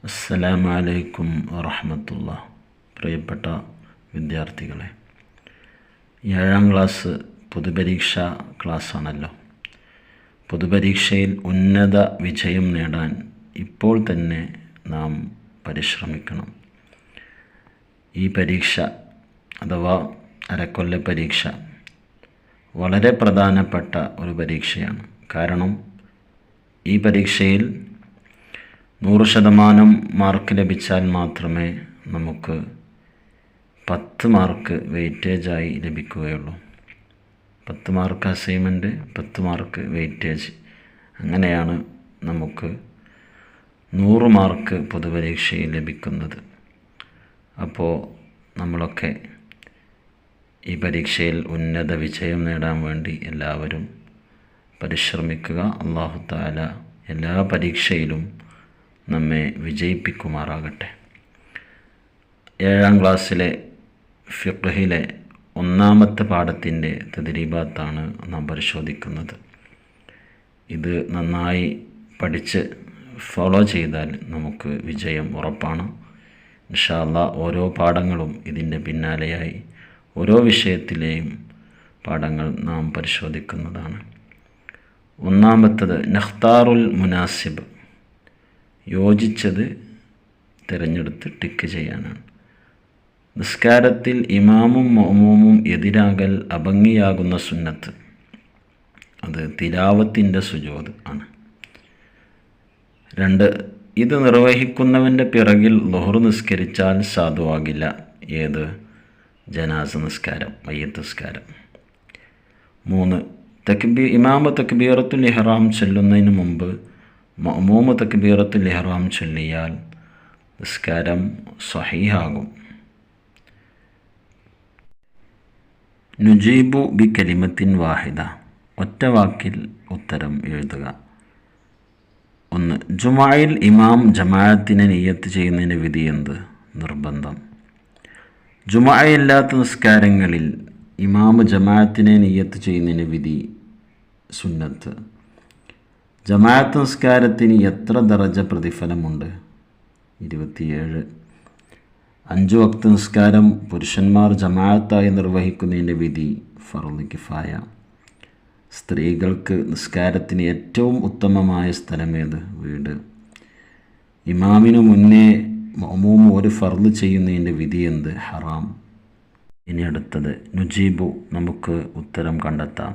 അസ്സലാമു അലൈക്കും വറഹ്മത്തുള്ളാഹി. പ്രിയപ്പെട്ട വിദ്യാർത്ഥികളെ, 7ാം ക്ലാസ് പൊതുപരീക്ഷാ ക്ലാസ്സാണല്ലോ. പൊതുപരീക്ഷയിൽ ഉന്നത വിജയം നേടാൻ ഇപ്പോൾ തന്നെ നാം പരിശ്രമിക്കണം. ഈ പരീക്ഷ അഥവാ അരക്കൊല്ല പരീക്ഷ വളരെ പ്രധാനപ്പെട്ട ഒരു പരീക്ഷയാണ്. കാരണം ഈ പരീക്ഷയിൽ 100% മാർക്ക് ലഭിച്ചാൽ മാത്രമേ നമുക്ക് 10 മാർക്ക് വെയിറ്റേജായി ലഭിക്കുകയുള്ളൂ. 10 മാർക്ക് അസൈൻമെൻറ്റ്, 10 മാർക്ക് വെയിറ്റേജ്, അങ്ങനെയാണ് നമുക്ക് 100 മാർക്ക് പൊതുപരീക്ഷയിൽ ലഭിക്കുന്നത്. അപ്പോൾ നമ്മളൊക്കെ ഈ പരീക്ഷയിൽ ഉന്നത വിജയം നേടാൻ വേണ്ടി എല്ലാവരും പരിശ്രമിക്കുക. അല്ലാഹു തആല എല്ലാ പരീക്ഷയിലും നമ്മെ വിജയിപ്പിക്കുമാറാകട്ടെ. 7ാം ക്ലാസ്സിലെ ഫിഖ്ഹിലെ 1ാമത്തെ പാഠത്തിൻ്റെ തദ്രീബാത്താണ് നാം പരിശോധിക്കുന്നത്. ഇത് നന്നായി പഠിച്ച് ഫോളോ ചെയ്താൽ നമുക്ക് വിജയം ഉറപ്പാണ്. ഇൻഷാ അല്ലാഹ് ഓരോ പാഠങ്ങളും ഇതിൻ്റെ പിന്നാലെയായി ഓരോ വിഷയത്തിലെയും പാഠങ്ങൾ നാം പരിശോധിക്കുന്നതാണ്. 1ാമത്തത് നഖ്താറുൽ മുനാസിബ്, യോജിച്ചത് തിരഞ്ഞെടുത്ത് ടിക്ക് ചെയ്യാനാണ്. നിസ്കാരത്തിൽ ഇമാമും മഅ്മൂമും എതിരാകൽ അഭംഗിയാകുന്ന സുന്നത്ത്, അത് തിലാവത്തിൻ്റെ സുജൂദ് ആണ്. 2, ഇത് നിർവഹിക്കുന്നവൻ്റെ പിറകിൽ ളുഹർ നിസ്കരിച്ചാൽ സാധുവാകില്ല. ഏത്? ജനാസ നിസ്കാരം, മയ്യിത്ത് നിസ്കാരം. 3, ഇമാമ തക്ബീറത്തുൽ ഇഹ്റാം ചൊല്ലുന്നതിന് മുമ്പ് മഅ്മൂമ തക്ബീറത്തുൽ ഇഹ്റാം ചൊല്ലിയാൽ നിസ്കാരം സ്വഹീഹാകും. നുജീബു ബി കലിമത്തിൻ വാഹിദ, ഒറ്റ വാക്കിൽ ഉത്തരം എഴുതുക. 1, ജുമുഅയിൽ ഇമാം ജമാഅത്തിനെ നിയ്യത്ത് ചെയ്യുന്നതിന് വിധി എന്ത്? നിർബന്ധം. ജുമുഅയില്ലാത്ത നിസ്കാരങ്ങളിൽ ഇമാം ജമാഅത്തിനെ നിയ്യത്ത് ചെയ്യുന്നതിന് വിധി സുന്നത്ത്. ജമാഅത്ത് നിസ്കാരത്തിന് എത്ര ദറജ പ്രതിഫലമുണ്ട്? 27. 5 വക്ത് നിസ്കാരം പുരുഷന്മാർ ജമാഅത്തായി നിർവഹിക്കുന്നതിൻ്റെ വിധി ഫർള് കിഫായ. സ്ത്രീകൾക്ക് നിസ്കാരത്തിന് ഏറ്റവും ഉത്തമമായ സ്ഥലമേത്? വീട്. ഇമാമിനു മുന്നേ മഅ്മൂം ഒരു ഫർള് ചെയ്യുന്നതിൻ്റെ വിധി എന്ത്? ഹറാം. ഇനി അടുത്തത് നുജീബു, നമുക്ക് ഉത്തരം കണ്ടെത്താം.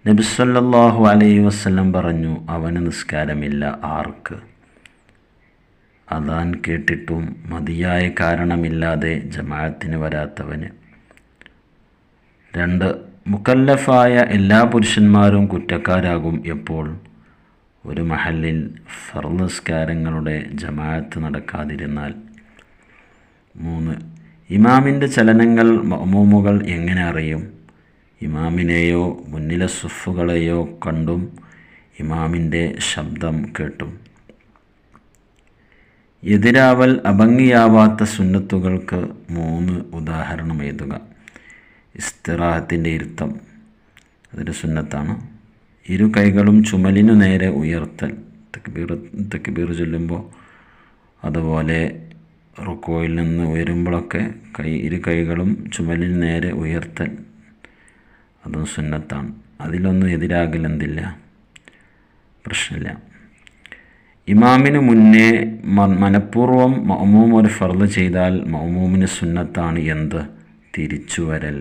നബി സല്ലല്ലാഹു അലൈഹി വസല്ലം പറഞ്ഞു, അവന് നിസ്കാരമില്ല. ആർക്ക്? അദാൻ കേട്ടിട്ടും മതിയായ കാരണമില്ലാതെ ജമാഅത്തിന് വരാത്തവന്. 2, മുക്കല്ലഫായ എല്ലാ പുരുഷന്മാരും കുറ്റക്കാരാകും എപ്പോൾ? ഒരു മഹല്ലിൽ ഫർള് നിസ്കാരങ്ങളുടെ ജമാഅത്ത് നടക്കാതിരുന്നാൽ. 3, ഇമാമിൻ്റെ ചലനങ്ങൾ മഅ്മൂമുകൾ എങ്ങനെ അറിയും? ഇമാമിനെയോ മുന്നിലെ സുഫുകളെയോ കണ്ടും ഇമാമിൻ്റെ ശബ്ദം കേട്ടും. എതിരാവൽ അഭംഗിയാവാത്ത സുന്നത്തുകൾക്ക് 3 ഉദാഹരണം എഴുതുക. ഇസ്തിറാഹത്തിൻ്റെ ഇരുത്തം, അതൊരു സുന്നത്താണ്. 2 കൈകളും ചുമലിനു നേരെ ഉയർത്തൽ, തക്ബീർ ചൊല്ലുമ്പോൾ, അതുപോലെ റുക്കോയിൽ നിന്ന് ഉയരുമ്പോഴൊക്കെ 2 കൈകളും ചുമലിന് നേരെ ഉയർത്തൽ, അതും സുന്നത്താണ്. അതിലൊന്നും എതിരാകൽ എന്തില്ല, പ്രശ്നമില്ല. ഇമാമിന് മുന്നേ മനഃപൂർവ്വം മഅ്മൂം ഒരു ഫർള് ചെയ്താൽ മഅ്മൂമിന് സുന്നത്താണ് എന്ത്? തിരിച്ചുവരൽ.